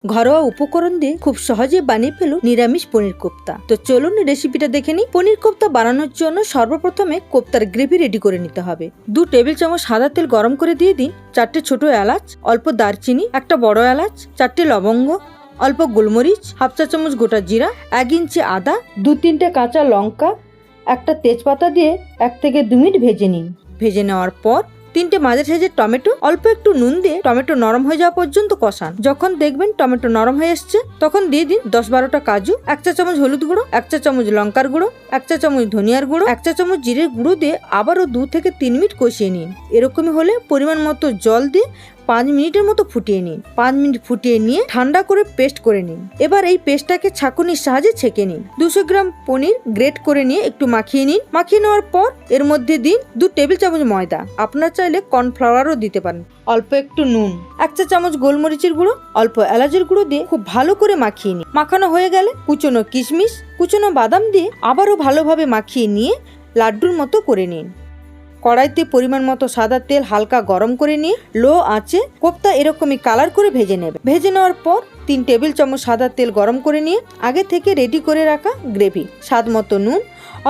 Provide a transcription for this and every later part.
ঘরোয়া উপকরণ দিয়ে খুব সহজে বানিয়ে ফেলো নিরামিষ পনির কোপ্তা। তো চলুন রেসিপিটা দেখে নিই। পনির কোপ্তা বানানোর জন্য সর্বপ্রথমে কোপ্তার গ্রেভি রেডি করে নিতে হবে। 2 টেবিল চামচ সাদা তেল গরম করে দিয়ে দিন 4টে ছোট এলাচ, অল্প দারচিনি, একটা বড় এলাচ, 4টে লবঙ্গ, অল্প গোলমরিচ, হাফ চা চামচ গোটা জিরা, 1 ইঞ্চি আদা, 2-3টে কাঁচা লঙ্কা, একটা তেজপাতা দিয়ে 1 থেকে 2 মিনিট ভেজে নিন। ভেজে নেওয়ার পর 3টে মাঝারি সাইজের টমেটো, অল্প একটু নুন দিয়ে টমেটো নরম হয়ে যাওয়া পর্যন্ত কষান। যখন দেখবেন টমেটো নরম হয়ে এসছে তখন দিয়ে দিন 10-12টা কাজু, 1 চা চামচ হলুদ গুঁড়ো, 1 চা চামচ লঙ্কার গুঁড়ো, 1 চা চামচ ধনিয়ার গুঁড়ো, 1 চা চামচ জিরের গুঁড়ো দিয়ে আবারও 2 থেকে 3 মিনিট কষিয়ে নিন। এরকমই হলে পরিমাণ মতো জল দিয়ে 5 মিনিটের মতো ফুটিয়ে নিন। 5 মিনিট ফুটিয়ে নিয়ে ঠান্ডা করে পেস্ট করে নিন। এবার এই পেস্টটাকে ছাঁকুনির সাহায্যে ছেঁকে নিন। 200 গ্রাম পনির গ্রেট করে নিয়ে একটু মাখিয়ে নিন। মাখিয়ে নেওয়ার পর এর মধ্যে দিন 2 টেবিল চামচ ময়দা, আপনারা চাইলে কর্নফ্লাওয়ারও দিতে পারেন, অল্প একটু নুন, 1 চা চামচ গোলমরিচের গুঁড়ো, অল্প এলাচের গুঁড়ো দিয়ে খুব ভালো করে মাখিয়ে নিন। মাখানো হয়ে গেলে কুচনো কিশমিশ, কুচনো বাদাম দিয়ে আবারও ভালোভাবে মাখিয়ে নিয়ে লাড্ডুর মতো করে নিন। কড়াইতে পরিমাণ মতো সাদা তেল হালকা গরম করে নিয়ে লো আঁচে কোপ্তা এরকমই কালার করে ভেজে নেবে। ভেজে নেওয়ার পর 3 টেবিল চামচ সাদা তেল গরম করে নিয়ে আগে থেকে রেডি করে রাখা গ্রেভি, স্বাদ মতো নুন,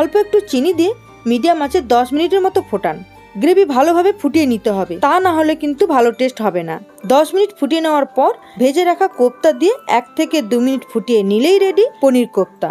অল্প একটু চিনি দিয়ে মিডিয়াম আঁচে 10 মিনিটের মতো ফোটান। গ্রেভি ভালোভাবে ফুটিয়ে নিতে হবে, তা না হলে কিন্তু ভালো টেস্ট হবে না। 10 মিনিট ফুটিয়ে নেওয়ার পর ভেজে রাখা কোপ্তা দিয়ে 1 থেকে 2 মিনিট ফুটিয়ে নিলেই রেডি পনির কোপ্তা।